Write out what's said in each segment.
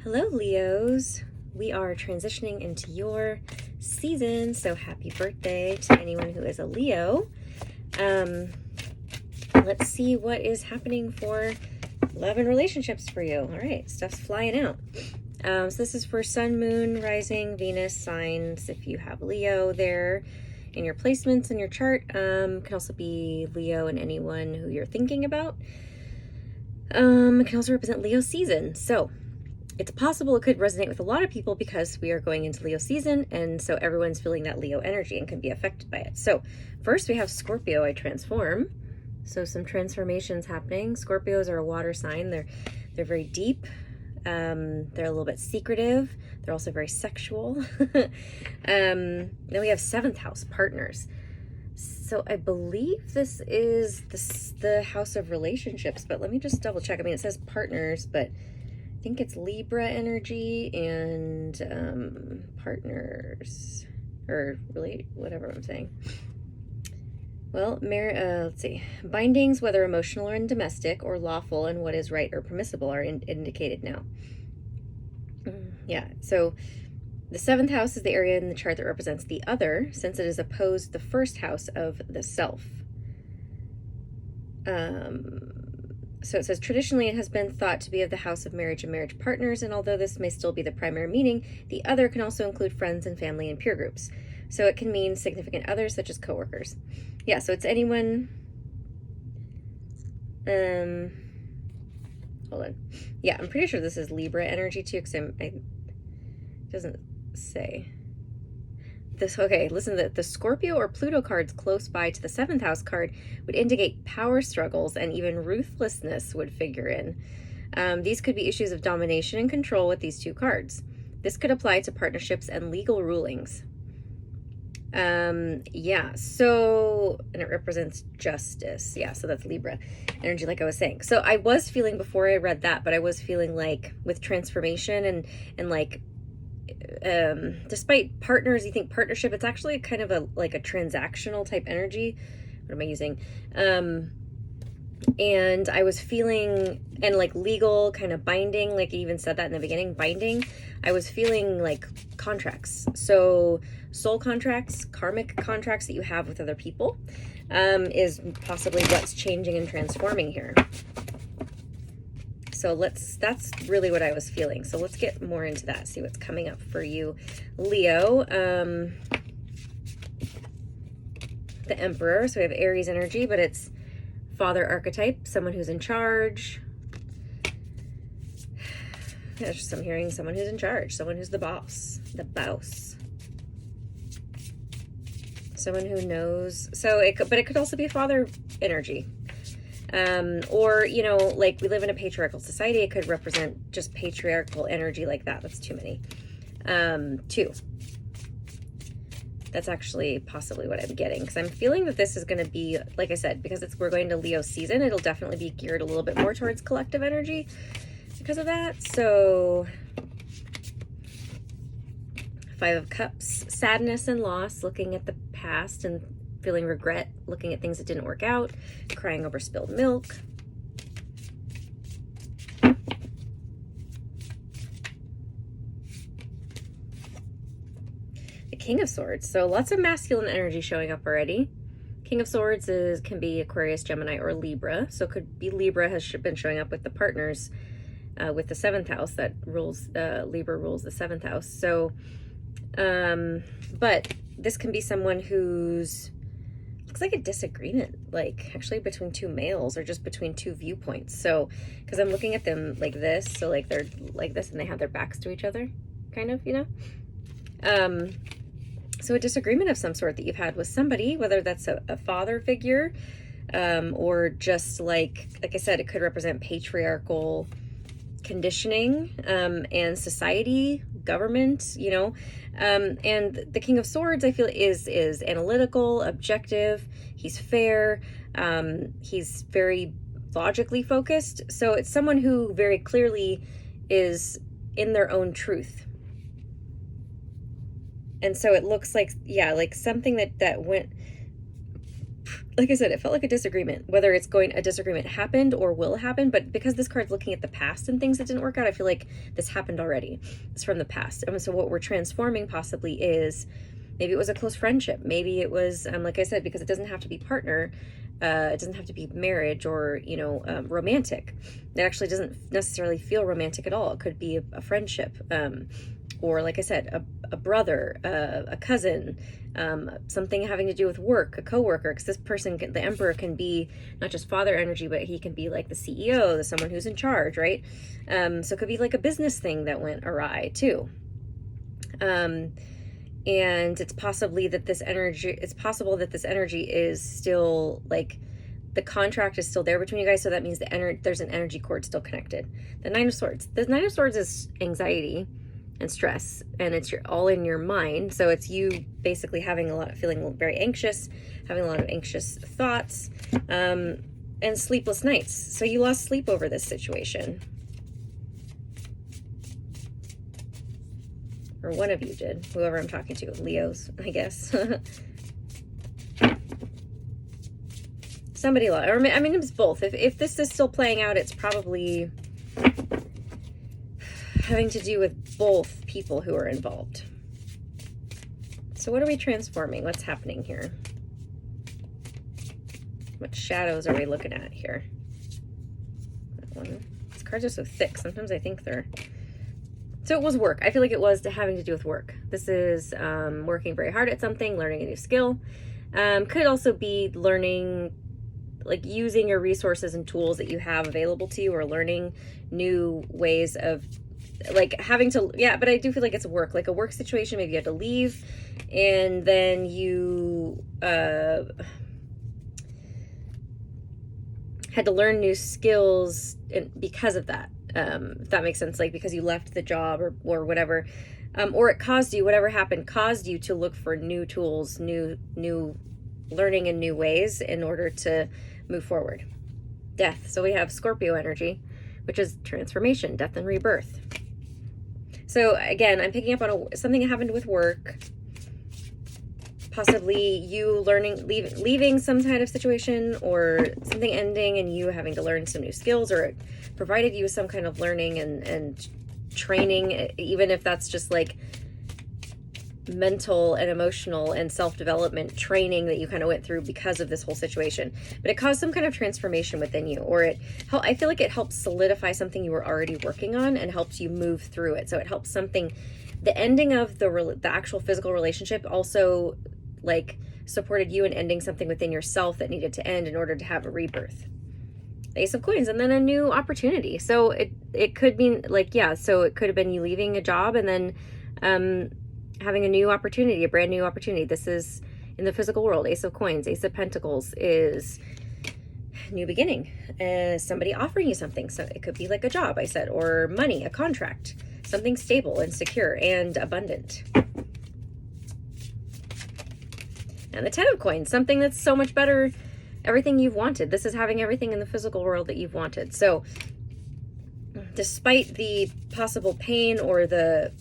Hello, Leos. We are transitioning into your season, so happy birthday to anyone who is a Leo. Let's see what is happening for love and relationships for you. All right, stuff's flying out. So this is for Sun, Moon, Rising, Venus signs. If you have Leo there in your placements in your chart, can also be Leo and anyone who you're thinking about. It can also represent Leo season. So it's possible it could resonate with a lot of people because we are going into Leo season, and so everyone's feeling that Leo energy and can be affected by it. So first we have Scorpio, I transform. So some transformations happening. Scorpios are a water sign. They're very deep. They're a little bit secretive. They're also very sexual. Then we have 7th house, partners. So I believe this is the house of relationships, but let me just double check. I mean, it says partners, but I think it's Libra energy and partners, or really whatever I'm saying. Well, let's see. Bindings, whether emotional or domestic or lawful, and what is right or permissible are indicated now. Yeah, so the 7th house is the area in the chart that represents the other, since it is opposed the 1st house of the self. So it says, traditionally it has been thought to be of the house of marriage and marriage partners, and although this may still be the primary meaning, the other can also include friends and family and peer groups. So it can mean significant others, such as coworkers. Yeah, so it's anyone. Hold on. Yeah, I'm pretty sure this is Libra energy too, because it doesn't say. Okay, listen, the Scorpio or Pluto cards close by to the 7th house card would indicate power struggles, and even ruthlessness would figure in. These could be issues of domination and control with these two cards. This could apply to partnerships and legal rulings. Yeah, so, and it represents justice. Yeah, so that's Libra energy, like I was saying. So I was feeling before I read that, but I was feeling like with transformation and like, despite partners, you think partnership, it's actually kind of a transactional type energy. What am I using? And I was feeling, and like legal kind of binding, like you even said that in the beginning, binding. I was feeling like contracts. So soul contracts, karmic contracts that you have with other people, is possibly what's changing and transforming here. So that's really what I was feeling. So let's get more into that, see what's coming up for you, Leo. The Emperor, so we have Aries energy, but it's father archetype, someone who's in charge. Yeah, I'm hearing someone who's in charge, someone who's the boss, someone who knows. So but it could also be a father energy. Or, you know, like we live in a patriarchal society, it could represent just patriarchal energy like that. That's too many. 2. That's actually possibly what I'm getting, because I'm feeling that this is going to be, like I said, because we're going to Leo season, it'll definitely be geared a little bit more towards collective energy because of that. So 5 of Cups, sadness and loss, looking at the past and feeling regret, looking at things that didn't work out, crying over spilled milk. The King of Swords, so lots of masculine energy showing up already. King of Swords can be Aquarius, Gemini, or Libra. So it could be Libra has been showing up with the partners, with the 7th house that rules, Libra rules the 7th house. So, but this can be someone who's, looks like a disagreement, like actually between 2 males or just between 2 viewpoints. So, because I'm looking at them like this, so like they're like this and they have their backs to each other, kind of, you know? So a disagreement of some sort that you've had with somebody, whether that's a father figure, or just like I said, it could represent patriarchal conditioning, and society, government, you know. And the King of Swords, I feel, is analytical, objective. He's fair. He's very logically focused. So it's someone who very clearly is in their own truth. And so it looks like, yeah, like something that went like I said, it felt like a disagreement, whether a disagreement happened or will happen. But because this card's looking at the past and things that didn't work out, I feel like this happened already. It's from the past. So what we're transforming possibly is, maybe it was a close friendship. Maybe it was, like I said, because it doesn't have to be partner. It doesn't have to be marriage or, romantic. It actually doesn't necessarily feel romantic at all. It could be a friendship, or like I said, a brother, a cousin, something having to do with work, a coworker, because this person, the Emperor, can be not just father energy, but he can be like the CEO, someone who's in charge, right? So it could be like a business thing that went awry too. And it's possible that this energy is still like, the contract is still there between you guys. So that means there's an energy cord still connected. The Nine of Swords. The Nine of Swords is anxiety and stress, and it's all in your mind. So it's you basically feeling very anxious, having a lot of anxious thoughts, and sleepless nights. So you lost sleep over this situation. Or one of you did, whoever I'm talking to, Leos, I guess. Somebody lost, or I mean, it's both. If this is still playing out, it's probably having to do with both people who are involved. So what are we transforming? What's happening here? What shadows are we looking at here? That one. These cards are so thick. Sometimes I think they're... So it was work. I feel like it was having to do with work. This is working very hard at something, learning a new skill. Could also be learning, like using your resources and tools that you have available to you, or learning new ways of like having to, yeah, but I do feel like it's work, like a work situation. Maybe you had to leave and then you had to learn new skills because of that. If that makes sense, like because you left the job or whatever, or it caused you, whatever happened caused you to look for new tools, new learning in new ways in order to move forward. Death. So we have Scorpio energy, which is transformation, death and rebirth. So again, I'm picking up on something that happened with work, possibly you leaving some kind of situation, or something ending and you having to learn some new skills, or it provided you with some kind of learning and training, even if that's just like mental and emotional and self-development training that you kind of went through because of this whole situation. But it caused some kind of transformation within you, or I feel like it helps solidify something you were already working on and helps you move through it. So it helps something, the ending of the actual physical relationship also like supported you in ending something within yourself that needed to end in order to have a rebirth. The Ace of Coins, and then a new opportunity. So it could be like, yeah, so it could have been you leaving a job and then having a new opportunity, a brand new opportunity. This is in the physical world. Ace of Coins, Ace of Pentacles is new beginning. Somebody offering you something. So it could be like a job, I said, or money, a contract, something stable and secure and abundant. And the Ten of Coins, something that's so much better, everything you've wanted. This is having everything in the physical world that you've wanted. So despite the possible pain or the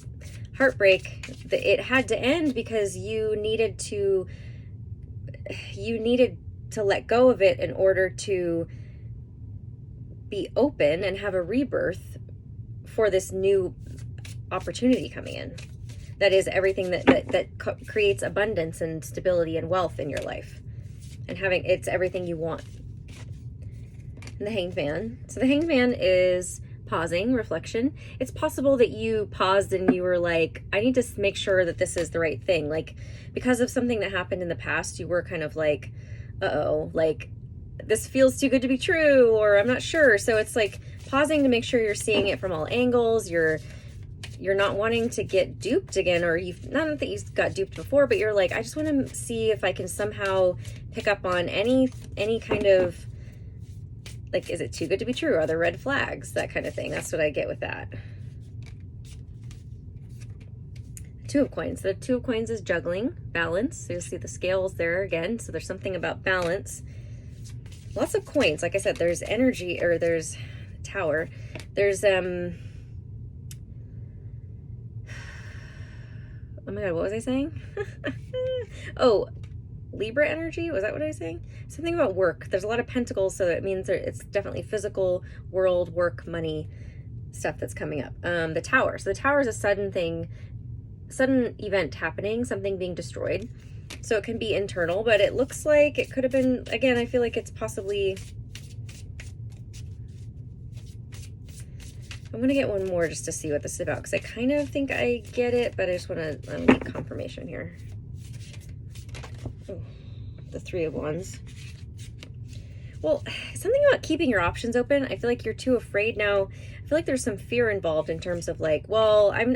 heartbreak, it had to end because you needed to let go of it in order to be open and have a rebirth for this new opportunity coming in. That is everything that creates abundance and stability and wealth in your life, and it's everything you want. And the Hanged Man. So the Hanged Man is pausing, reflection. It's possible that you paused and you were like, I need to make sure that this is the right thing. Like because of something that happened in the past, you were kind of like, uh-oh, like this feels too good to be true, or I'm not sure. So it's like pausing to make sure you're seeing it from all angles. You're not wanting to get duped again, or not that you got duped before, but you're like, I just want to see if I can somehow pick up on any kind of, like, is it too good to be true? Are there red flags? That kind of thing. That's what I get with that. Two of Coins. The Two of Coins is juggling, balance. So you'll see the scales there again. So there's something about balance. Lots of coins. Like I said, there's energy, or there's Tower. There's, oh my God, what was I saying? Oh, Libra energy. Was that what I was saying? Something about work. There's a lot of pentacles, so it means it's definitely physical world, work, money stuff that's coming up. The Tower. So the Tower is a sudden thing, sudden event happening, something being destroyed. So it can be internal, but it looks like it could have been, again, I feel like it's possibly, I'm going to get one more just to see what this is about, because I kind of think I get it, but I just want to need confirmation here. Oh, the Three of Wands. Well, something about keeping your options open. I feel like you're too afraid now. I feel like there's some fear involved in terms of like, well, I'm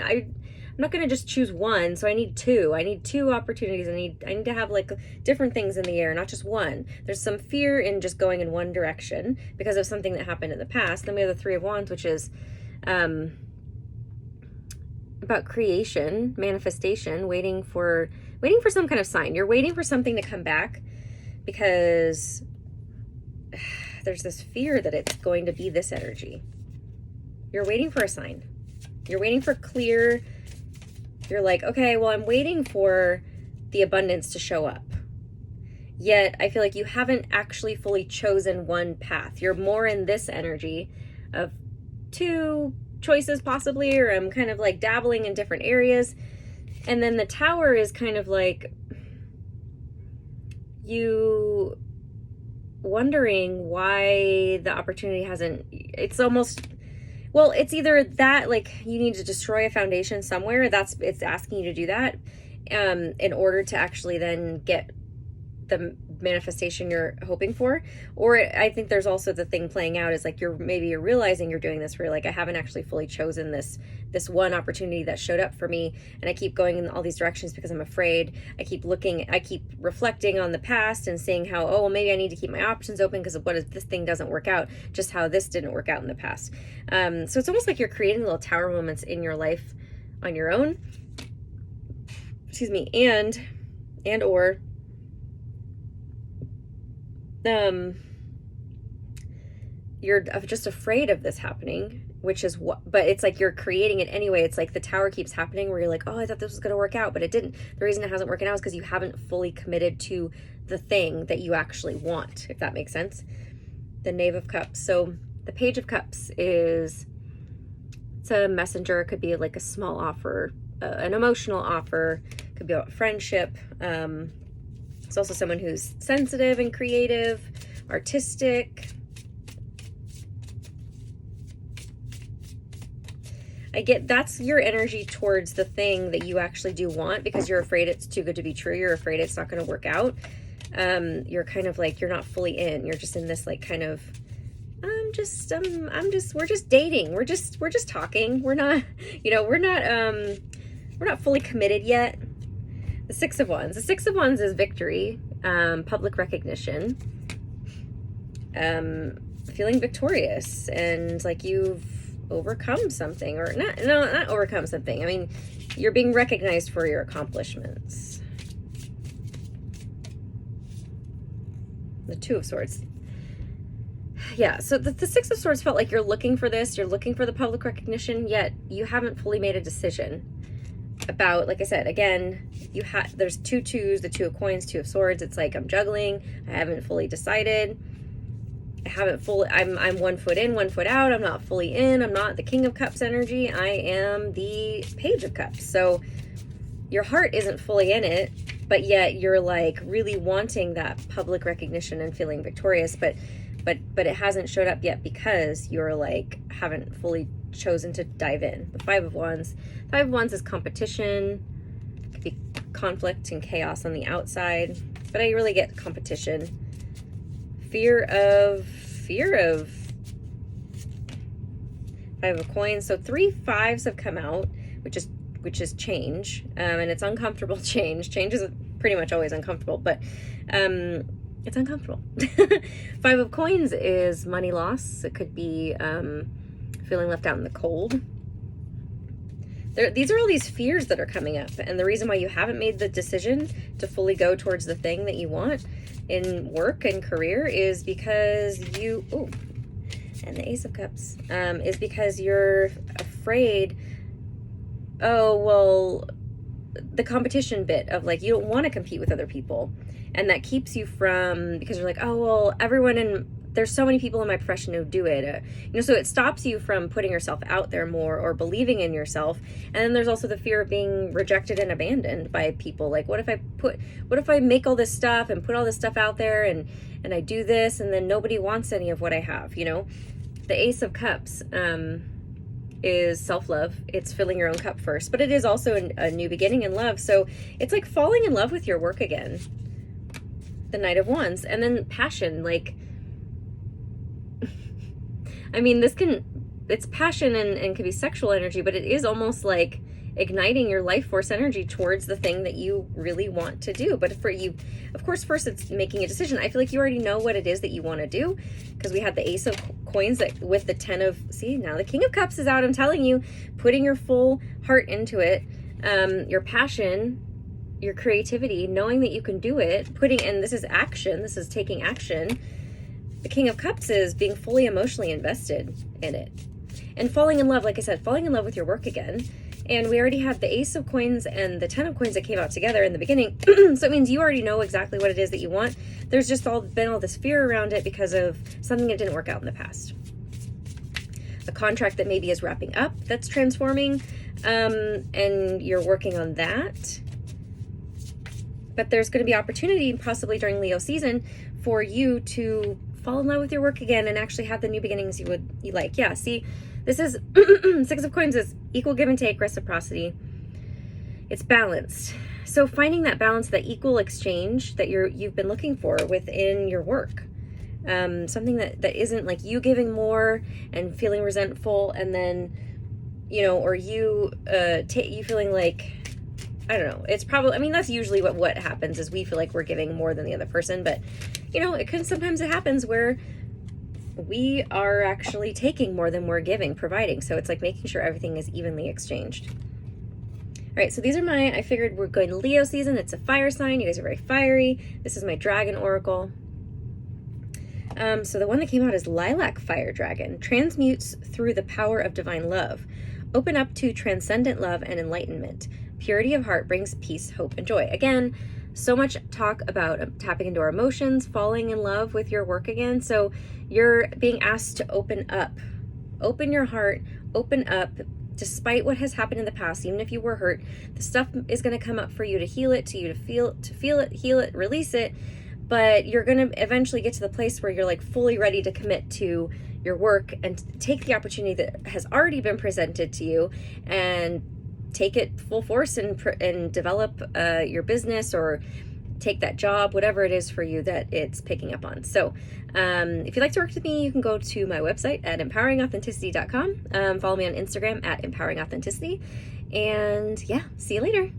not going to just choose one, so I need two. I need two opportunities. I need to have like different things in the air, not just one. There's some fear in just going in one direction because of something that happened in the past. Then we have the Three of Wands, which is about creation, manifestation, waiting for some kind of sign. You're waiting for something to come back because there's this fear that it's going to be this energy. You're waiting for a sign. You're waiting for clear. You're like, okay, well, I'm waiting for the abundance to show up. Yet I feel like you haven't actually fully chosen one path. You're more in this energy of two choices possibly, or I'm kind of like dabbling in different areas. And then the Tower is kind of like you wondering why the opportunity hasn't, it's almost, well, it's either that like you need to destroy a foundation somewhere, it's asking you to do that in order to actually then get the manifestation you're hoping for. Or I think there's also the thing playing out is like you're realizing you're doing this where you're like, I haven't actually fully chosen this one opportunity that showed up for me, and I keep going in all these directions because I'm afraid. I keep reflecting on the past and seeing how, oh well, maybe I need to keep my options open because of what if this thing doesn't work out, just how this didn't work out in the past. So it's almost like you're creating little tower moments in your life on your own, excuse me, and or you're just afraid of this happening, which is what, but it's like you're creating it anyway. It's like the Tower keeps happening where you're like, oh, I thought this was going to work out, but it didn't. The reason it hasn't worked out is because you haven't fully committed to the thing that you actually want, if that makes sense. The Knave of Cups. So the Page of Cups it's a messenger. It could be like a small offer, an emotional offer. It could be about friendship. It's also someone who's sensitive and creative, artistic. I get that's your energy towards the thing that you actually do want because you're afraid it's too good to be true. You're afraid it's not going to work out. You're kind of like, you're not fully in. You're just in this like kind of, we're just dating. We're just talking. We're not fully committed yet. The Six of Wands. The Six of Wands is victory, public recognition, feeling victorious, and like you've overcome something, or not overcome something. I mean, you're being recognized for your accomplishments. The Two of Swords. Yeah, so the Six of Swords felt like you're looking for this, you're looking for the public recognition, yet you haven't fully made a decision about, like I said, again, there's two twos, the Two of Coins, Two of Swords. It's like I'm juggling. I haven't fully decided. I'm 1 foot in, 1 foot out. I'm not fully in. I'm not the King of Cups energy. I am the Page of Cups. So your heart isn't fully in it, but yet you're like really wanting that public recognition and feeling victorious, but it hasn't showed up yet because you're like haven't fully chosen to dive in. The Five of Wands. Five of Wands is competition. It could be conflict and chaos on the outside, but I really get competition. Fear of Five of Coins. So 3 5s have come out, which is change, and it's uncomfortable change. Change is pretty much always uncomfortable, but it's uncomfortable. Five of Coins is money loss. It could be feeling left out in the cold. These are all these fears that are coming up, and the reason why you haven't made the decision to fully go towards the thing that you want in work and career is because and the Ace of Cups is because you're afraid. Oh, well, the competition bit of like, you don't want to compete with other people. And that keeps you from, because you're like, oh, well, there's so many people in my profession who do it. So it stops you from putting yourself out there more or believing in yourself. And then there's also the fear of being rejected and abandoned by people. Like, what if I make all this stuff and put all this stuff out there and I do this and then nobody wants any of what I have, The Ace of Cups is self-love. It's filling your own cup first, but it is also a new beginning in love. So it's like falling in love with your work again. The Knight of Wands. And then passion, like, I mean, it's passion and can be sexual energy, but it is almost like igniting your life force energy towards the thing that you really want to do. But for you, of course, first it's making a decision. I feel like you already know what it is that you want to do, because we had the Ace of Coins with the 10 of, see, now the King of Cups is out. I'm telling you, putting your full heart into it, your passion, your creativity, knowing that you can do it, and this is action, this is taking action. The King of Cups is being fully emotionally invested in it. And falling in love, like I said, falling in love with your work again. And we already had the Ace of Coins and the 10 of Coins that came out together in the beginning. So it means you already know exactly what it is that you want. There's just been all this fear around it because of something that didn't work out in the past. A contract that maybe is wrapping up, that's transforming, and you're working on that. But there's going to be opportunity, possibly during Leo season, for you to fall in love with your work again and actually have the new beginnings you like. Yeah, see, this is Six of Coins is equal give and take, reciprocity. It's balanced. So finding that balance, that equal exchange that you've been looking for within your work. Something that isn't like you giving more and feeling resentful, and then, or you feeling like, I don't know. It's probably, I mean, that's usually what happens, is we feel like we're giving more than the other person. But, sometimes it happens where we are actually taking more than we're giving, providing. So it's like making sure everything is evenly exchanged. All right, so these are I figured we're going to Leo season. It's a fire sign. You guys are very fiery. This is my dragon oracle. So the one that came out is Lilac Fire Dragon. Transmutes through the power of divine love. Open up to transcendent love and enlightenment. Purity of heart brings peace, hope, and joy. Again, so much talk about tapping into our emotions, falling in love with your work again. So you're being asked to open up. Open your heart, open up. Despite what has happened in the past, even if you were hurt, the stuff is going to come up for you to heal it, to feel it, heal it, release it. But you're going to eventually get to the place where you're like fully ready to commit to your work and take the opportunity that has already been presented to you and take it full force and develop your business, or take that job, whatever it is for you that it's picking up on. So if you'd like to work with me, you can go to my website at empoweringauthenticity.com. Follow me on Instagram at empoweringauthenticity. And yeah, see you later.